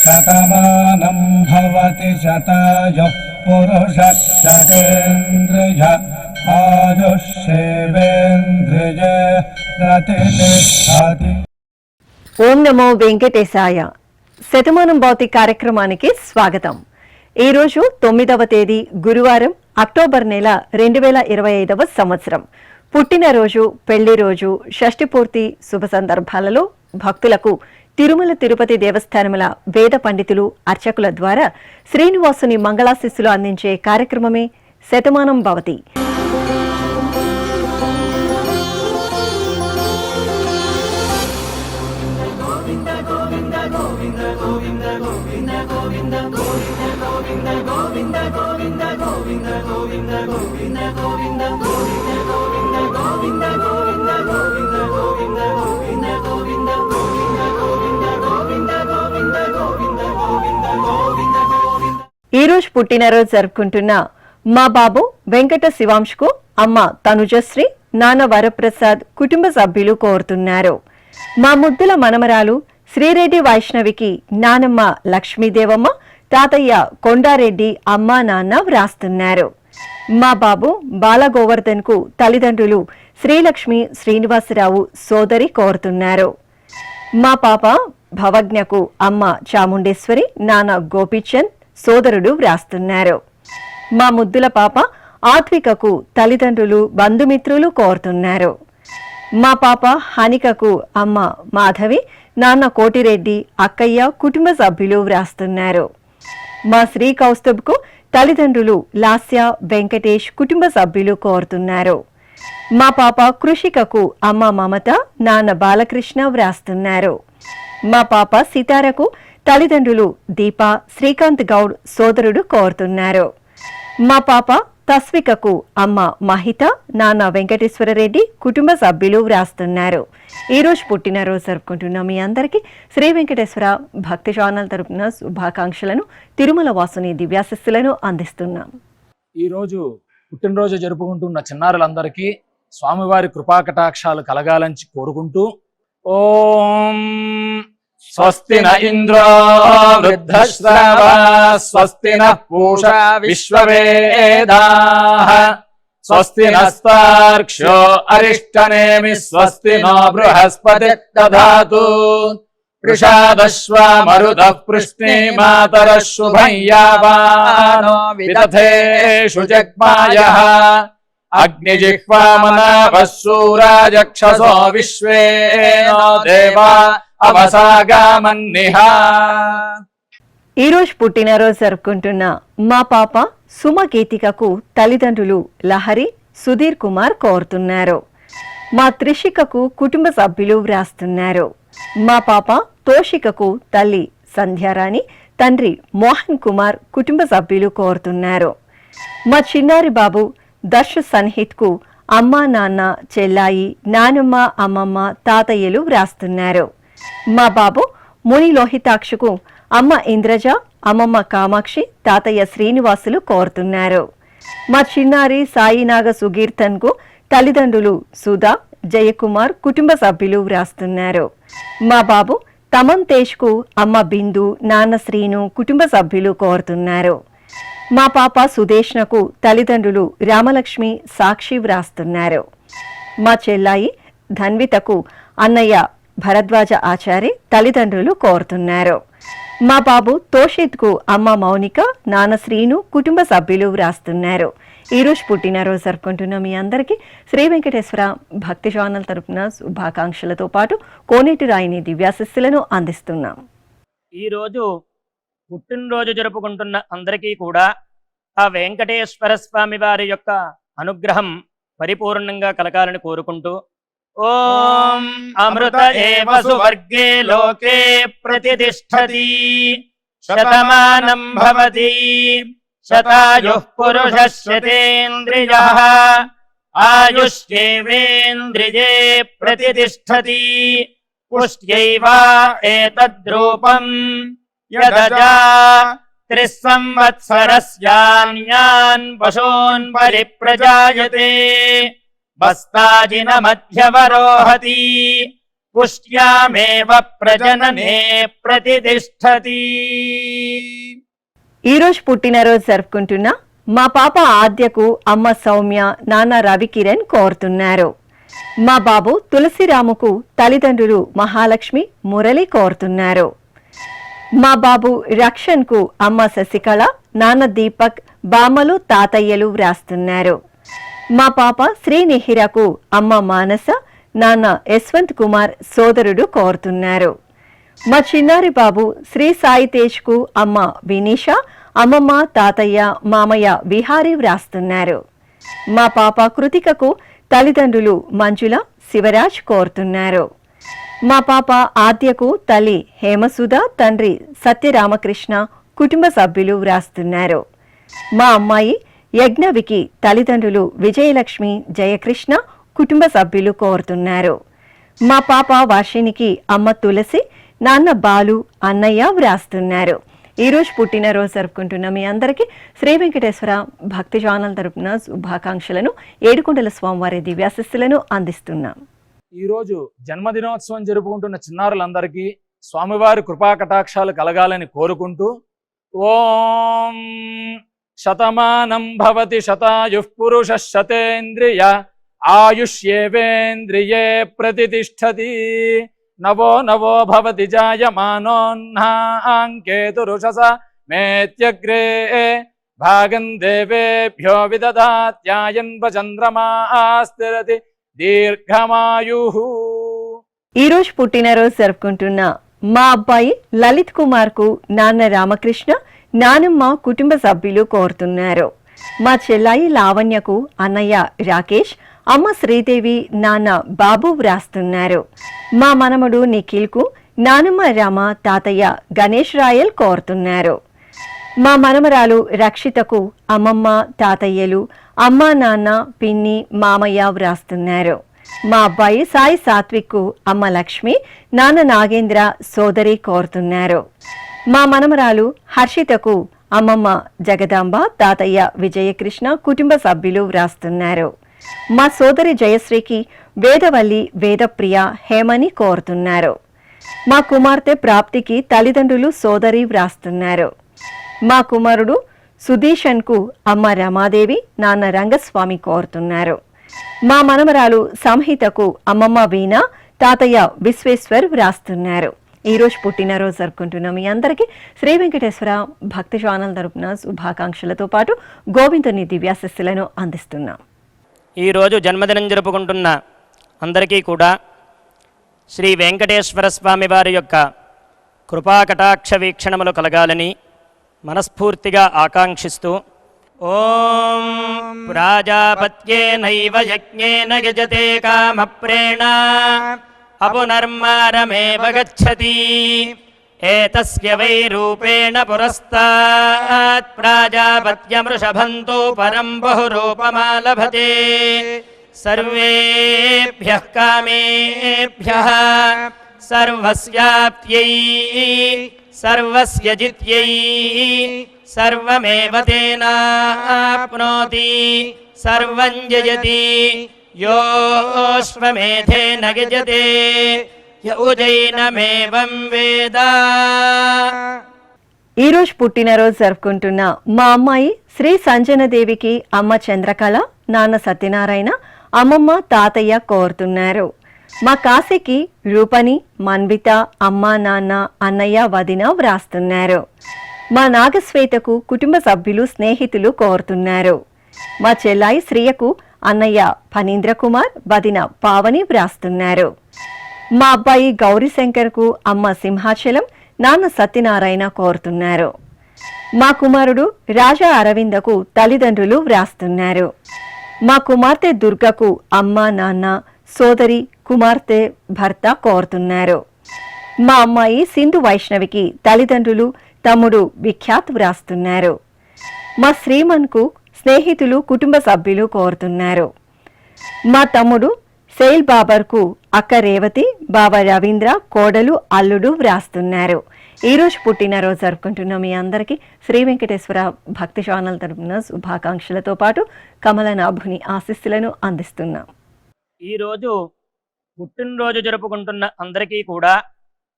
శతమానం భవతి శతాయుః పురుషः శతేంద్రియ ఆయుష్యేవేంద్రియ ప్రతిష్ఠతి. ఓం నమో వెంకటేశాయ. శతమానం భవతి కార్యక్రమానికి స్వాగతం. ఈరోజు 9వ తేదీ గురువారం, అక్టోబర్ నెల 2025వ సంవత్సరం. పుట్టినరోజు, పెళ్లి రోజు, షష్ఠి పూర్తి శుభ సందర్భాలలో భక్తులకు తిరుమల తిరుపతి దేవస్థానముల వేద పండితులు, అర్చకుల ద్వారా శ్రీనివాసుని మంగళాశిస్సులు అందించే కార్యక్రమమే శతమానం భవతి. ఈ రోజు పుట్టినరోజు జరుపుకుంటున్న మా బాబు వెంకట శివాంష్కు అమ్మ తనుజశ్రీ, నాన్న వరప్రసాద్ కుటుంబ సభ్యులు కోరుతున్నారు. మా ముద్దుల మనమరాలు శ్రీరెడ్డి వైష్ణవికి నానమ్మ లక్ష్మీదేవమ్మ, తాతయ్య కొండారెడ్డి అమ్మా నాన్న వ్రాస్తున్నారు. మా బాబు బాలగోవర్ధన్ కు తల్లిదండ్రులు శ్రీలక్ష్మి, శ్రీనివాసరావు సోదరి కోరుతున్నారు. మా పాప భవజ్ఞకు అమ్మ చాముండేశ్వరి, నాన్న గోపీచంద్ సోదరుడు వ్రాస్తున్నారు. మా ముద్దుల పాప ఆత్వికకు తల్లిదండ్రులు, బంధుమిత్రులు కోరుతున్నారు. మా పాప హనికకు అమ్మ మాధవి, నాన్న కోటిరెడ్డి, అక్కయ్య కుటుంబ సభ్యులు వ్రాస్తున్నారు. మా శ్రీ కౌస్తుభ్కు తల్లిదండ్రులు లాస్య, వెంకటేష్ కుటుంబ సభ్యులు కోరుతున్నారు. మా పాప కృషికకు అమ్మ మమత, నాన్న బాలకృష్ణ వ్రాస్తున్నారు. మా పాప సితారకు తల్లిదండ్రులు దీప, శ్రీకాంత్ గౌడ్ సోదరుడు కోరుతున్నారు. మా పాప తస్వికకు అమ్మ మహిత, నాన్న వెంకటేశ్వరరెడ్డి కుటుంబ సభ్యులు వ్రాస్తున్నారు. ఈ రోజు పుట్టినరోజు జరుపుకుంటున్న మీ అందరికీ శ్రీ వెంకటేశ్వర భక్తి ఛానల్ తరపున శుభాకాంక్షలను, తిరుమల వాసుని దివ్యాశిస్సులను అందిస్తున్నాం. ఈ రోజు పుట్టినరోజు జరుపుకుంటున్న చిన్నారులందరికీ స్వామివారి కృపాకటాక్షాలు కలగాలని కోరుకుంటూ, ఓం స్వస్తి న ఇంద్రో వృద్ధశ్రవా స్వస్తి న పూషా విశ్వవేదాః స్వస్తి నస్తార్క్ష్యో అరిష్టనేమి స్వస్తి నో బృహస్పతి దధాతు వృషాదశ్వా మరుతః పృష్ణే మాతరః శుభం యావానో విదథేషు జగ్మాయః అగ్నిజిహ్వామనాభः శూరాజక్షసో విశ్వేనో దేవా అవసాగామన్నిహా. ఈ రోజు పుట్టినరోజు జరుపుకుంటున్న మా పాప సుమగీతికకు తల్లిదండ్రులు లహరి, సుధీర్ కుమార్ కోరుతున్నారు. మా త్రిషికకు కుటుంబ సభ్యులు వ్రాస్తున్నారు. మా పాప తోషికకు తల్లి సంధ్యారాణి, తండ్రి మోహన్ కుమార్ కుటుంబ సభ్యులు కోరుతున్నారు. మా చిన్నారి బాబు దర్శ సన్హిత్కు అమ్మా, నాన్న, చెల్లాయి, నానమ్మ, అమ్మమ్మ, తాతయ్యలు వ్రాస్తున్నారు. మా బాబు ముని లోహితాక్షకు అమ్మ ఇంద్రజ, అమ్మమ్మ కామాక్షి, తాతయ్య శ్రీనివాసులు కోరుతున్నారు. మా చిన్నారి సాయినాగ సుగీర్తన్కు తల్లిదండ్రులు సుధా, జయకుమార్ కుటుంబ సభ్యులు వ్రాస్తున్నారు. మా బాబు తమన్ తేజ్కు అమ్మ బిందు, నాన్న శ్రీను కుటుంబ సభ్యులు కోరుతున్నారు. మా పాప సుదేష్నకు తల్లిదండ్రులు రామలక్ష్మి, సాక్షి వ్రాస్తున్నారు. మా చెల్లాయి ధన్వితకు అన్నయ్య భరద్వాజ ఆచారి తల్లిదండ్రులు కోరుతున్నారు. మా బాబు తోషిత్కు అమ్మ మౌనిక, నాన్న శ్రీను కుటుంబ సభ్యులు వ్రాస్తున్నారు. ఈ రోజు పుట్టినరోజు జరుపుకుంటున్న మీ అందరికీ శ్రీ వెంకటేశ్వర భక్తి ఛానల్ తరపున శుభాకాంక్షలతో పాటు కోనేటి రాయిని దివ్యాశిస్సులను అందిస్తున్నాం. ఈరోజు పుట్టినరోజు జరుపుకుంటున్న అందరికీ కూడా ఆ వెంకటేశ్వర స్వామి వారి యొక్క అనుగ్రహం పరిపూర్ణంగా కలగాలని కోరుకుంటూ, ఓం అమృత ఏవ సువర్గే లోకే ప్రతిష్ఠతి శతమానం భవతి శతాయుః పురుషः శతేంద్రియః ఆయుష్యేవేంద్రియే ప్రతిష్ఠతి పుష్ట్యైవ ఏతద్రూపం యదజా త్రిస్సంవత్సరస్యాన్యాన్ పశూన్ పరిప్రజాయతే వస్తాజిన మధ్యవరోహతి పుష్ట్యామేవ ప్రజననే ప్రతిష్టతి. ఈరోజు పుట్టినరోజు జరుపుకుంటున్న మా పాప ఆద్యకు అమ్మ సౌమ్య, నాన్న రవికిరణ్ కోరుతున్నారు. మా బాబు తులసిరాముకు తల్లిదండ్రులు మహాలక్ష్మి, మురళి కోరుతున్నారు. మా బాబు రక్షణ్కు అమ్మ శశికళ, నాన్న దీపక్, బామ్మలు, తాతయ్యలు వ్రాస్తున్నారు. మా పాప శ్రీనిహిరకు అమ్మ మానస, నాన్న యశ్వంత్ కుమార్, సోదరుడు కోరుతున్నారు. మా చిన్నారి బాబు శ్రీ సాయి తేజ్కు అమ్మ వినీష, అమ్మమ్మ, తాతయ్య, మామయ్య విహారీ వ్రాస్తున్నారు. మా పాప కృతికకు తల్లిదండ్రులు మంజుల, శివరాజ్ కోరుతున్నారు. మా పాప ఆద్యకు తల్లి హేమసుధ, తండ్రి సత్యరామకృష్ణ, కుటుంబ సభ్యులు వ్రాస్తున్నారు. మా అమ్మాయి యజ్ఞవికి తల్లిదండ్రులు విజయలక్ష్మి, జయకృష్ణ, కుటుంబ సభ్యులు కోరుతున్నారు. మా పాప వర్షినికి అమ్మ తులసి, నాన్న బాలు, అన్నయ్య వ్రాస్తున్నారు. ఈరోజు పుట్టినరోజు జరుపుకుంటున్న మీ అందరికీ శ్రీ వెంకటేశ్వర భక్తి ఛానల్ తరపున శుభాకాంక్షలను, ఏడుకొండల స్వామివారి దివ్యాశిస్సులను అందిస్తున్నాం. ఈరోజు జన్మదినోత్సవం జరుపుకుంటున్న చిన్నారులందరికీ స్వామివారి కృపా కటాక్షాలు కలగాలని కోరుకుంటూ, ఓం శతమానం భవతి శతాయుః పురుషః శతేంద్రియ ఆయుష్యేవేంద్రియే ప్రతిష్టతి. నవో నవో భవతి జాయమానోన్హాంకేతురుషస మేత్యగ్రే భాగం దేవేభ్యో విదదాత్యాయన్వ చంద్రమాస్థిరతి దీర్ఘమాయు. ఈరోజు పుట్టినరోజు జరుపుకుంటున్న మా అబ్బాయి లలిత్ కుమార్ కు నాన్న రామకృష్ణ, నానమ్మ, కుటుంబ సభ్యులు కోరుతున్నారు. మా చెల్లాయి లావణ్యకు అన్నయ్య రాకేష్, అమ్మ శ్రీదేవి, నాన్న బాబు వ్రాస్తున్నారు. మా మనమడు నిఖిల్కు నానమ్మ రమ, తాతయ్య గణేష్ రాయల్ కోరుతున్నారు. మా మనమరాలు రక్షితకు అమ్మమ్మ, తాతయ్యలు, అమ్మ, నాన్న, పిన్ని, మామయ్య వ్రాస్తున్నారు. మా అబ్బాయి సాయి సాత్విక్కు అమ్మ లక్ష్మి, నాన్న నాగేంద్ర, సోదరి కోరుతున్నారు. మా మనమరాలు హర్షితకు అమ్మమ్మ జగదాంబ, తాతయ్య విజయకృష్ణ, కుటుంబ సభ్యులు వ్రాస్తున్నారు. మా సోదరి జయశ్రీకి వేదవల్లి, వేదప్రియ, హేమని కోరుతున్నారు. మా కుమార్తె ప్రాప్తికి తల్లిదండ్రులు, సోదరి వ్రాస్తున్నారు. మా కుమారుడు సుధీషన్కు అమ్మ రమాదేవి, నాన్న రంగస్వామి కోరుతున్నారు. మా మనమరాలు సంహితకు అమ్మమ్మ వీణ, తాతయ్య విశ్వేశ్వర్ వ్రాస్తున్నారు. ఈరోజు పుట్టినరోజు జరుపుకుంటున్న మీ అందరికీ శ్రీ వెంకటేశ్వర భక్తి ఛానల్ తరపున శుభాకాంక్షలతో పాటు గోవిందుని దివ్యాశిస్సులను అందిస్తున్నాం. ఈరోజు జన్మదినం జరుపుకుంటున్న అందరికీ కూడా శ్రీ వెంకటేశ్వర స్వామి వారి యొక్క కృపాకటాక్ష వీక్షణములు కలగాలని మనస్ఫూర్తిగా ఆకాంక్షిస్తూ, ఓం ప్రాజాపత్యేనైవ యజ్ఞేన యజతే కామప్రేణ అపునర్మారమేవ గచ్చతి ఏతస్య వై రూపేణ పురస్తాత్ ప్రాజాపత్యమృషభంతో పరం బహురూపమాలభతే సర్వేభ్యః కామేభ్యః సర్వస్యాప్త్యై సర్వస్య జిత్యై సర్వమేవ తేనాప్నోతి సర్వం జయతి యోశ్వమేధేన గజతే యౌజైనమేవం వేద. ఈరోజు పుట్టినరోజు జరుపుకుంటున్న మా అమ్మాయి శ్రీ సంజనదేవికి అమ్మ చంద్రకళ, నాన్న సత్యనారాయణ, అమ్మమ్మ, తాతయ్య కోరుతున్నారు. మా కాశీకి రూపని, మన్విత, అమ్మ, నాన్న, అన్నయ్య, వదిన వ్రాస్తున్నారు. మా నాగశ్వేతకు కుటుంబ సభ్యులు, స్నేహితులు కోరుతున్నారు. మా చెల్లాయి శ్రియకు అన్నయ్య ఫణీంద్ర కుమార్, వదిన పావని వ్రాస్తున్నారు. మా అబ్బాయి గౌరీశంకర్కు అమ్మ సింహాచలం, నాన్న సత్యనారాయణ కోరుతున్నారు. మా కుమారుడు రాజా అరవిందకు తల్లిదండ్రులు వ్రాస్తున్నారు. మా కుమార్తె దుర్గకు అమ్మ, నాన్న, సోదరి, కుమార్తె, భర్త కోరుతున్నారు. మా అమ్మాయి సింధు వైష్ణవికి తల్లిదండ్రులు, తమ్ముడు విఖ్యాత్ వ్రాస్తున్నారు. మా శ్రీమన్కు స్నేహితులు, కుటుంబ సభ్యులు కోరుతున్నారు. మా తమ్ముడు శైల్ బాబర్కు అక్క రేవతి, బాబా రవీంద్ర, కోడలు, అల్లుడు వ్రాస్తున్నారు. ఈరోజు పుట్టినరోజు జరుపుకుంటున్న మీ అందరికీ శ్రీ వెంకటేశ్వర భక్తి ఛానల్ తరపున శుభాకాంక్షలతో పాటు కమలనాభుని ఆశీస్సులను అందిస్తున్నాం. ఈరోజు పుట్టినరోజు జరుపుకుంటున్న అందరికీ కూడా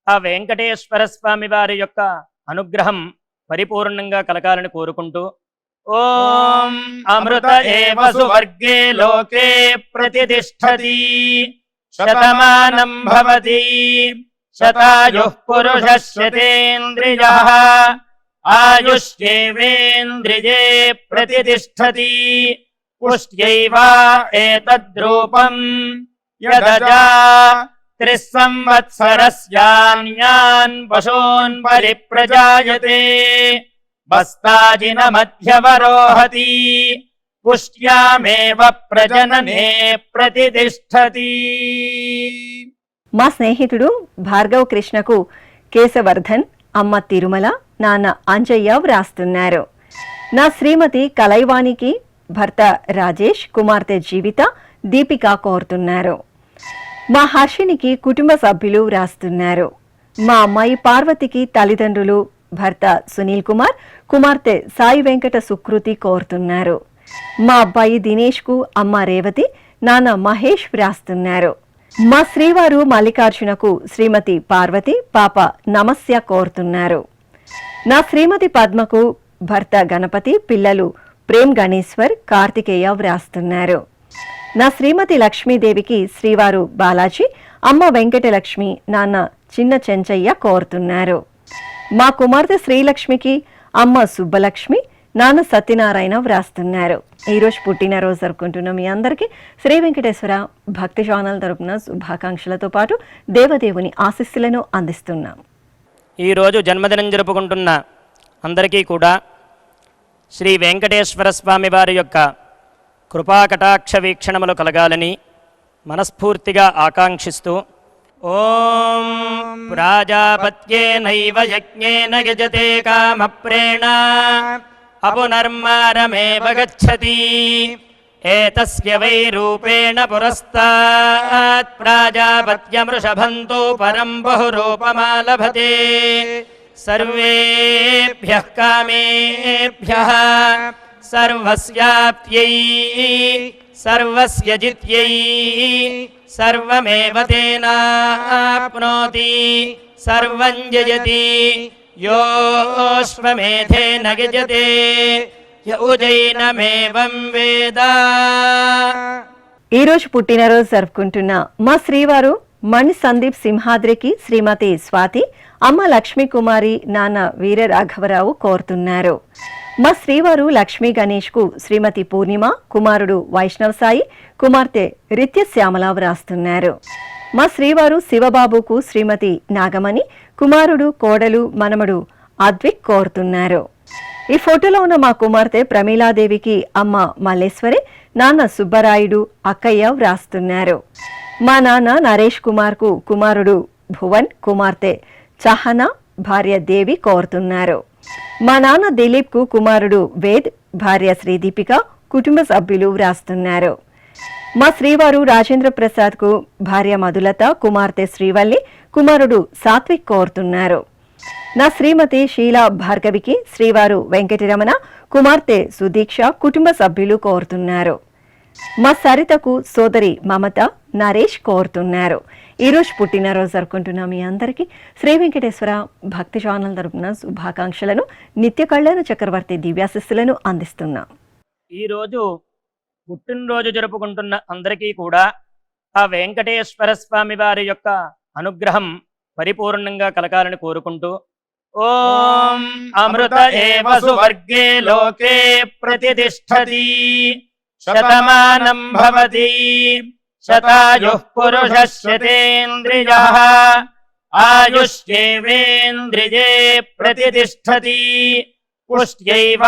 ఆ వెంకటేశ్వర స్వామి వారి యొక్క అనుగ్రహం పరిపూర్ణంగా కలగాలని కోరుకుంటూ ఓం అమృత ఏవ సువర్గే లోకే ప్రతిష్టతి శతమానం భవతి శతాయుః పురుషः శతేంద్రియః ఆయుష్యేవేంద్రియే ప్రతిష్టతి పుష్ట్యైవ ఏతద్రూపం యదజా 3 సంవత్సరస్యాన్యాన్ పశూన్ పరిప్రజాయతే బస్తాజిన మధ్యవరోహతి పుష్ట్యామేవ ప్రజననే ప్రతిష్టతి. మా స్నేహితుడు భార్గవ్ కృష్ణకు కేశవర్ధన్, అమ్మ తిరుమల, నాన్న అంజయ్య వ్రాస్తున్నారు. నా శ్రీమతి కలైవానికి భర్త రాజేష్, కుమార్తె జీవిత, దీపిక కోరుతున్నారు. మా హర్షినికి కుటుంబ సభ్యులు వ్రాస్తున్నారు. మా అమ్మాయి పార్వతికి తల్లిదండ్రులు భర్త సునీల్ కుమార్, కుమార్తె సాయి వెంకట సుకృతి కోరుతున్నారు. మా అబ్బాయి దినేష్ కు అమ్మ రేవతి, నాన్న మహేష్ వ్రాస్తున్నారు. మా శ్రీవారు మల్లికార్జునకు శ్రీమతి పార్వతి, పాప నమస్య కోరుతున్నారు. నా శ్రీమతి పద్మకు భర్త గణపతి, పిల్లలు ప్రేమ్ గణేశ్వర్, కార్తికేయ వ్రాస్తున్నారు. నా శ్రీమతి లక్ష్మీదేవికి శ్రీవారు బాలాజీ, అమ్మ వెంకటలక్ష్మి, నాన్న చిన్న చెంచయ్య కోరుతున్నారు. మా కుమార్తె శ్రీలక్ష్మికి అమ్మ సుబ్బలక్ష్మి, నాన్న సత్యనారాయణ వ్రాస్తున్నారు. ఈరోజు పుట్టినరోజు జరుపుకుంటున్న మీ అందరికీ శ్రీ వెంకటేశ్వర భక్తి ఛానల్ తరపున శుభాకాంక్షలతో పాటు దేవదేవుని ఆశీస్సులను అందిస్తున్నాం. ఈరోజు జన్మదినం జరుపుకుంటున్న అందరికీ కూడా శ్రీ వెంకటేశ్వర స్వామి వారి యొక్క కృపాకటాక్ష వీక్షణములు కలగాలని మనస్ఫూర్తిగా ఆకాంక్షిస్తూ ఓం ప్రాజాపత్యేనైవ యజ్ఞేన యజతే కామప్రేణ అపునర్మారమేవ గచ్చతి ఏతస్య వై రూపేణ పురస్తాత్ ప్రాజాపత్యమృషభంతో పరం బహురూపమాలభతే సర్వేభ్యః కామేభ్యః సర్వస్యాప్త్యై సర్వస్య జిత్యై సర్వమేవ తేనాప్నోతి సర్వం జయతి యోష్వమేధేన గజతే య ఉజైనమేవం వేద. ఈరోజు పుట్టినరోజు జరుపుకుంటున్న మా శ్రీవారు మణి సందీప్ సింహాద్రికి శ్రీమతి స్వాతి, అమ్మ లక్ష్మీ కుమారి, నాన్న వీర రాఘవరావు కోరుతున్నారు. మా శ్రీవారు లక్ష్మీ గణేష్ కు శ్రీమతి పూర్ణిమ, కుమారుడు వైష్ణవ్ సాయి, కుమార్తె రిత్యశ్యామల వ్రాస్తున్నారు. మా శ్రీవారు శివబాబుకు శ్రీమతి నాగమణి, కుమారుడు కోడలు మనమడు అద్విక్ కోరుతున్నారు. ఈ ఫోటోలో ఉన్న మా కుమార్తె ప్రమీలాదేవికి అమ్మ మల్లేశ్వరి, నాన్న సుబ్బరాయుడు, అక్కయ్య వ్రాస్తున్నారు. మా నాన్న నరేష్ కుమార్ కు కుమారుడు భువన్, కుమార్తె చహన, భార్య దేవి కోరుతున్నారు. మా నాన్న దిలీప్ కు కుమారుడు వేద్, భార్య శ్రీదీపిక, కుటుంబ సభ్యులు వ్రాస్తున్నారు. మా శ్రీవారు రాజేంద్ర ప్రసాద్ కు భార్య మధులత, కుమార్తె శ్రీవల్లి, కుమారుడు సాత్విక్ కోరుతున్నారు. నా శ్రీమతి షీలా భార్గవికి శ్రీవారు వెంకటరమణ, కుమార్తె సుదీక్ష, కుటుంబ సభ్యులు కోరుతున్నారు. మా సరితకు సోదరి మమత, నరేష్ కోరుతున్నారు. ఈరోజు పుట్టినరోజు జరుపుకుంటున్న మీ అందరికీ శ్రీ వెంకటేశ్వర భక్తి ఛానల్ తరపున శుభాకాంక్షలను, నిత్య కళ్యాణ చక్రవర్తి దివ్యాశిస్సులను అందిస్తున్నాం. ఈరోజు పుట్టినరోజు జరుపుకుంటున్న అందరికీ కూడా ఆ వెంకటేశ్వర స్వామి వారి యొక్క అనుగ్రహం పరిపూర్ణంగా కలగాలని కోరుకుంటూ ఓం అమృత ఏవ సువర్గే లోకే ప్రతిష్టతి శతమానం భవతి శతాయుః పురుషः శతేంద్రియః ఆయుష్యేవేంద్రియే ప్రతిష్టతి పుష్ట్యైవ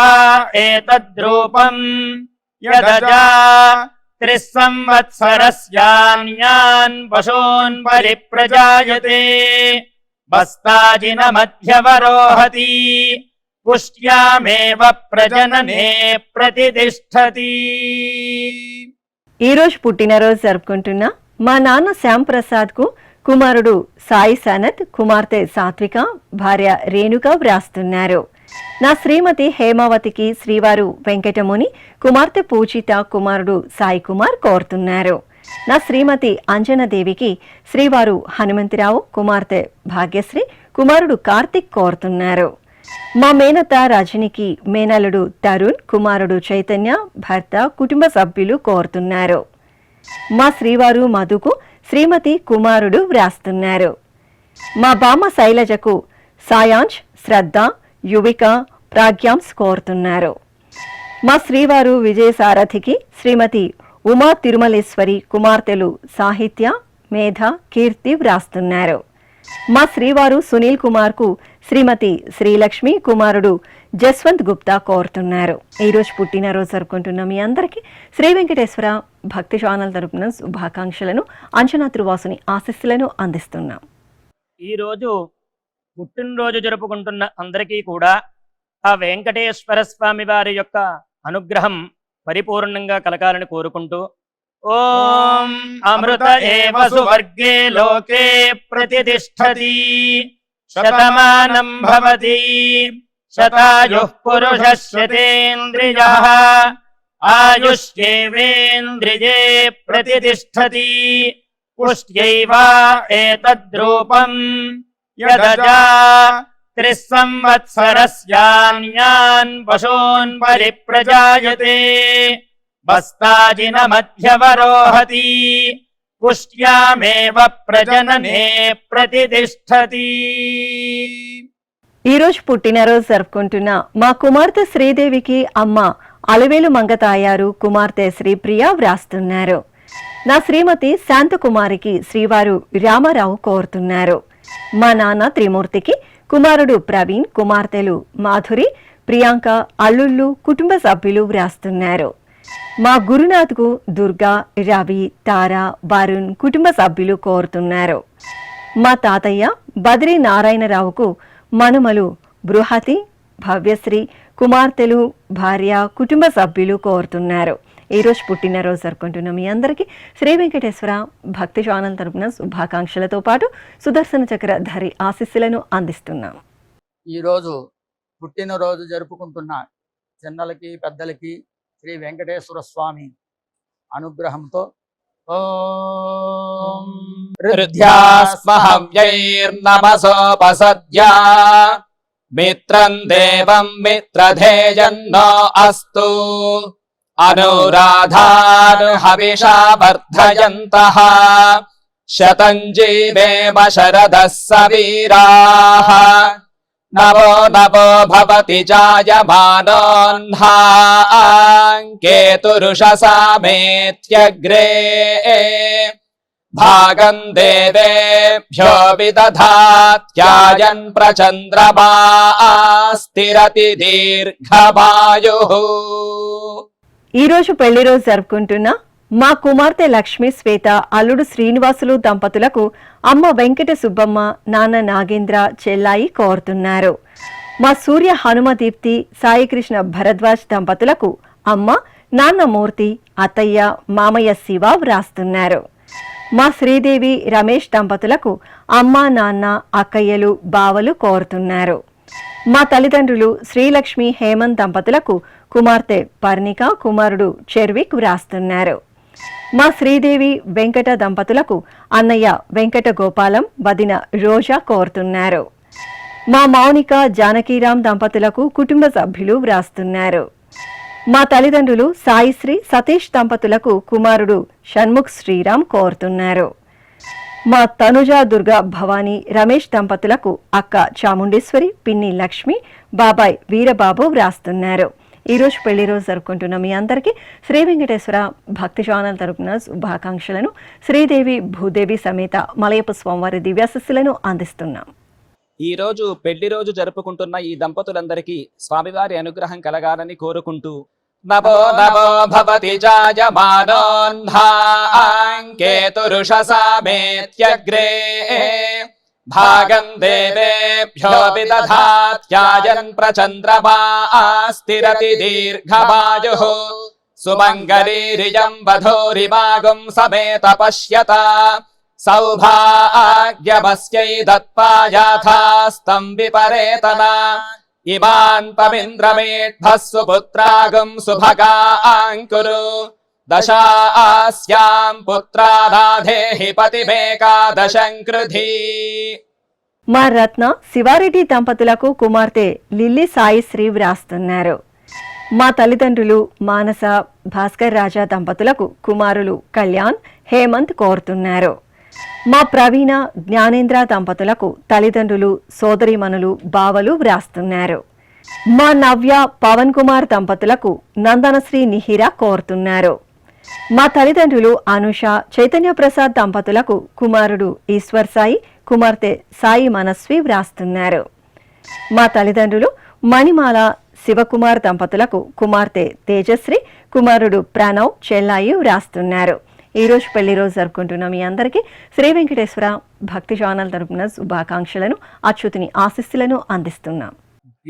ఏతద్రూపం యదజా 3 సంవత్సరస్యాన్యాన్ పశూన్ పరిప్రజాయతే బస్తాజిన మధ్యవరోహతి పుష్ట్యామేవ ప్రజననే ప్రతిష్టతి. ఈరోజు పుట్టినరోజు జరుపుకుంటున్న మా నాన్న శ్యామ్ ప్రసాద్ కు కుమారుడు సాయి సనత్, కుమార్తె సాత్విక, భార్య రేణుక వ్రాస్తున్నారు. నా శ్రీమతి హేమావతికి శ్రీవారు వెంకటముని, కుమార్తె పూజిత, కుమారుడు సాయి కుమార్ కోరుతున్నారు. నా శ్రీమతి అంజనాదేవికి శ్రీవారు హనుమంతరావు, కుమార్తె భాగ్యశ్రీ, కుమారుడు కార్తిక్ కోరుతున్నారు. మా మేనత రజనికి మేనలుడు తరుణ్, కుమారుడు చైతన్య, భర్త, కుటుంబ సభ్యులు కోరుతున్నారు. మా శ్రీవారు మధుకు శ్రీమతి, కుమారుడు వ్రాస్తున్నారు. మా బామ్మ శైలజకు సాయాంశ్, శ్రద్ధ, యువిక, ప్రాగ్యాంశ్ కోరుతున్నారు. మా శ్రీవారు విజయసారథికి శ్రీమతి ఉమా తిరుమలేశ్వరి, కుమార్తెలు సాహిత్య, మేధ, కీర్తి వ్రాస్తున్నారు. మా శ్రీవారు సునీల్ కుమార్కు శ్రీమతి శ్రీలక్ష్మి, కుమారుడు జస్వంత్ గుప్తా కోరుతున్నారు. ఈరోజు పుట్టినరోజు జరుపుకుంటున్న మీ అందరికీ శ్రీ వెంకటేశ్వర భక్తి ఛానల్ తరపున శుభాకాంక్షలను, అంచనా త్రివాసుని ఆశీస్సులను అందిస్తున్నాం. ఈరోజు పుట్టినరోజు జరుపుకుంటున్న అందరికీ కూడా ఆ వెంకటేశ్వర స్వామి వారి యొక్క అనుగ్రహం పరిపూర్ణంగా కలగాలని కోరుకుంటూ ఓం అమృత ఏవ సువర్గే లోకే ప్రతిష్టతి శతమానం భవతి శతాయుః పురుషः శతేంద్రియః ఆయుష్యేవేంద్రియే ప్రతిష్టతి పుష్ట్యైవ ఏతద్రూపం యదజా 3 సంవత్సరస్యాన్యాన్ పశూన్ పరిప్రజాయతే బస్తాజిన మధ్యవరోహతి పుష్ట్యామేవ ప్రజననే ప్రతిష్టతి. ఈరోజు పుట్టినరోజు జరుపుకుంటున్న మా కుమార్తె శ్రీదేవికి అమ్మ అలవేలు మంగతాయారు, కుమార్తె శ్రీప్రియ వ్రాస్తున్నారు. నా శ్రీమతి శాంతకుమారికి శ్రీవారు రామారావు కోరుతున్నారు. మా నాన్న త్రిమూర్తికి కుమారుడు ప్రవీణ్, కుమార్తెలు మాధురి, ప్రియాంక, అల్లుళ్ళు, కుటుంబ సభ్యులు వ్రాస్తున్నారు. మా గురునాథ్కు దుర్గా, రవి, తార, వరుణ్, కుటుంబ సభ్యులు కోరుతున్నారు. మా తాతయ్య బద్రీ నారాయణరావుకు మనుమలు బృహతి, భవ్యశ్రీ, కుమార్తెలు, భార్య, కుటుంబ సభ్యులు కోరుతున్నారు. ఈరోజు పుట్టినరోజు జరుపుకుంటున్న మీ అందరికీ శ్రీ వెంకటేశ్వర భక్తి ఛానల్ తరపున శుభాకాంక్షలతో పాటు సుదర్శన చక్రధారి ఆశీస్సులను అందిస్తున్నాం. ఈరోజు పుట్టినరోజు జరుపుకుంటున్న చిన్నలకి పెద్దలకి శ్రీ వెంకటేశ్వర స్వామి అనుగ్రహంతో ఓం హృద్యాస్మహవ్యైర్నమసోపసద్యా మిత్రం దేవం మిత్రధేయన్నో అస్తు అనురాధానుహవిషా వర్ధయంతః శతం జీవేమ శరదః సవీరాః నవో నవో భవతి జాయమానోన్హాం కేతురుషసామేత్యగ్రే భాగం దేవేభ్యో విదధాత్యాయన్ ప్రచంద్రమా స్థిరతి దీర్ఘమాయుః. ఈరోజు పెళ్లి రోజు జరుపుకుంటున్న మా కుమార్తె లక్ష్మి శ్వేత, అల్లుడు శ్రీనివాసులు దంపతులకు అమ్మ వెంకట సుబ్బమ్మ, నాన్న నాగేంద్ర, చెల్లాయి కోరుతున్నారు. మా సూర్య హనుమదీప్తి, సాయికృష్ణ భరద్వాజ్ దంపతులకు అమ్మ, నాన్న మూర్తి, అత్తయ్య, మామయ్య శివ వ్రాస్తున్నారు. మా శ్రీదేవి, రమేష్ దంపతులకు అమ్మ, నాన్న, అక్కయ్యలు, బావలు కోరుతున్నారు. మా తల్లిదండ్రులు శ్రీలక్ష్మి, హేమంత్ దంపతులకు కుమార్తె పర్ణిక, కుమారుడు చెర్విక్ వ్రాస్తున్నారు. మా శ్రీదేవి, వెంకట దంపతులకు అన్నయ్య వెంకట గోపాలం, వదిన రోజా కోరుతున్నారు. మా మౌనిక, జానకీరాం దంపతులకు కుటుంబ సభ్యులు వ్రాస్తున్నారు. మా తల్లిదండ్రులు సాయిశ్రీ, సతీష్ దంపతులకు కుమారుడు షణ్ముఖ్ శ్రీరామ్ కోరుతున్నారు. మా తనుజ, దుర్గా, భవానీ, రమేష్ దంపతులకు అక్క చాముండేశ్వరి, పిన్ని లక్ష్మి, బాబాయ్ వీరబాబు వ్రాస్తున్నారు. ఈరోజు పెళ్లి రోజు జరుపుకుంటున్న మీ అందరికీ శ్రీ వెంకటేశ్వర భక్తి ఛానల్ తరపున శుభాకాంక్షలను, శ్రీదేవి భూదేవి సమేత మలయప్ప స్వామివారి దివ్యాశస్సులను అందిస్తున్నాం. ఈ రోజు పెళ్లి రోజు జరుపుకుంటున్న ఈ దంపతులందరికీ స్వామివారి అనుగ్రహం కలగాలని కోరుకుంటూ నవో నవో భవతి జాయమానోన్హాం కేతురుషసామేత్యగ్రే భాగం దేవేభ్యో విదధాత్యాయన్ ప్రచంద్రమా స్థిరతి దీర్ఘమాయుః సుమంగళీరియం వధూరిమాగం సమేత పశ్యత సౌభాగ్యమస్యై దత్పాయాథాస్తం విపరేతన ఇమాన్ పమింద్రమేఢ్భస్సు పుత్రాగం సుభగాంకురు దశాస్యాం పుత్రాదాధేహి పతిమేకాదశం కృధి. మా రత్న శివారెడ్డి దంపతులకు కుమార్తె లిల్లీ సాయిశ్రీ వ్రాస్తున్నారు. మా తల్లిదండ్రులు మానస భాస్కర్ రాజా దంపతులకు కుమారులు కళ్యాణ్ హేమంత్ కోరుతున్నారు. మా ప్రవీణ జ్ఞానేంద్ర దంపతులకు తల్లిదండ్రులు సోదరీమణులు బావలు వ్రాస్తున్నారు. మా నవ్య పవన్ కుమార్ దంపతులకు నందనశ్రీ నిహిర కోరుతున్నారు. మా తల్లిదండ్రులు అనుష చైతన్య ప్రసాద్ దంపతులకు కుమారుడు ఈశ్వర్ సాయి కుమార్తె సాయి మనస్వి వ్రాస్తున్నారు. మా తల్లిదండ్రులు మణిమాల శివకుమార్ దంపతులకు కుమార్తె తేజశ్రీ కుమారుడు ప్రణవ్ చెల్లాయి వ్రాస్తున్నారు. ఈ రోజు పెళ్లి రోజు జరుపుకుంటున్న మీ అందరికీ శ్రీ వెంకటేశ్వర భక్తి ఛానల్ తరపున శుభాకాంక్షలను అచ్యుతుని ఆశీస్సులను అందిస్తున్నాం.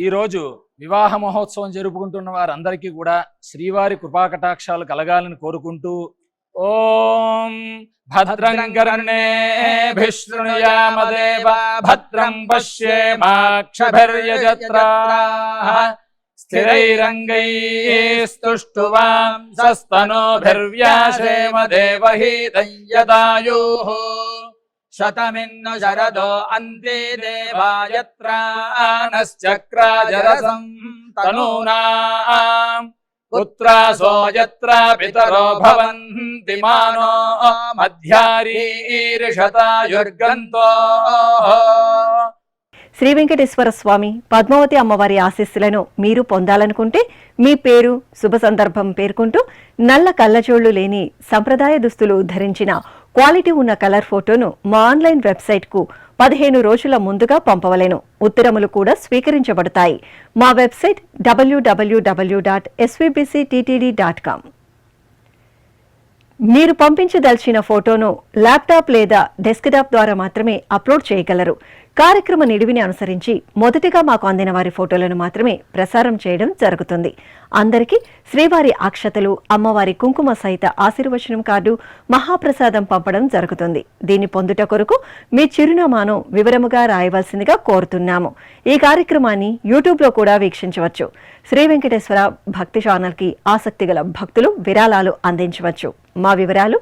ఈ రోజు వివాహ మహోత్సవం జరుపుకుంటున్న వారందరికీ కూడా శ్రీవారి కృపాకటాక్షాలు కలగాలని కోరుకుంటూ ఓం భద్రం కర్ణేభిః శృణుయామదేవా భద్రం పశ్యేమాక్షభిర్యజత్రాః స్థిరైరంగైస్తుష్టువాంసస్తనోభిర్వ్యాసేమ దేవహీతం యదాయుః శతమిన్ను శరదో అంతే దేవాయత్రానశ్చక్రాజరసం తనూనాం పుత్రాసో యత్ర పితరో భవంతి మానో మధ్యారీర్షతాయుర్గంతో. శ్రీ వెంకటేశ్వర స్వామి పద్మావతి అమ్మవారి ఆశీస్సులను మీరు పొందాలనుకుంటే మీ పేరు శుభ సందర్భం పేర్కొంటూ నల్ల కళ్ళజోళ్లు లేని సంప్రదాయ దుస్తులు ధరించిన క్వాలిటీ ఉన్న కలర్ ఫోటోను మా ఆన్లైన్ వెబ్సైట్కు 15 రోజుల ముందుగా పంపవలెను. ఉత్తరములు కూడా స్వీకరించబడతాయి. మా వెబ్సైట్ www.svbcttd.com. మీరు పంపించదలిచిన ఫోటోను ల్యాప్టాప్ లేదా డెస్క్టాప్ ద్వారా మాత్రమే అప్లోడ్ చేయగలరు. కార్యక్రమ నిడివిని అనుసరించి మొదటిగా మాకు అందిన వారి ఫోటోలను మాత్రమే ప్రసారం చేయడం జరుగుతుంది. అందరికీ శ్రీవారి అక్షతలు అమ్మవారి కుంకుమ సహిత ఆశీర్వచనం కార్డు మహాప్రసాదం పంపడం జరుగుతుంది. దీన్ని పొందుట కొరకు మీ చిరునామాను వివరముగా రాయవలసిందిగా కోరుతున్నాము. ఈ కార్యక్రమాన్ని యూట్యూబ్లో కూడా వీక్షించవచ్చు. శ్రీ వెంకటేశ్వర భక్తి ఛానల్కి ఆసక్తి గల భక్తులు విరాళాలు అందించవచ్చు. మా వివరాలు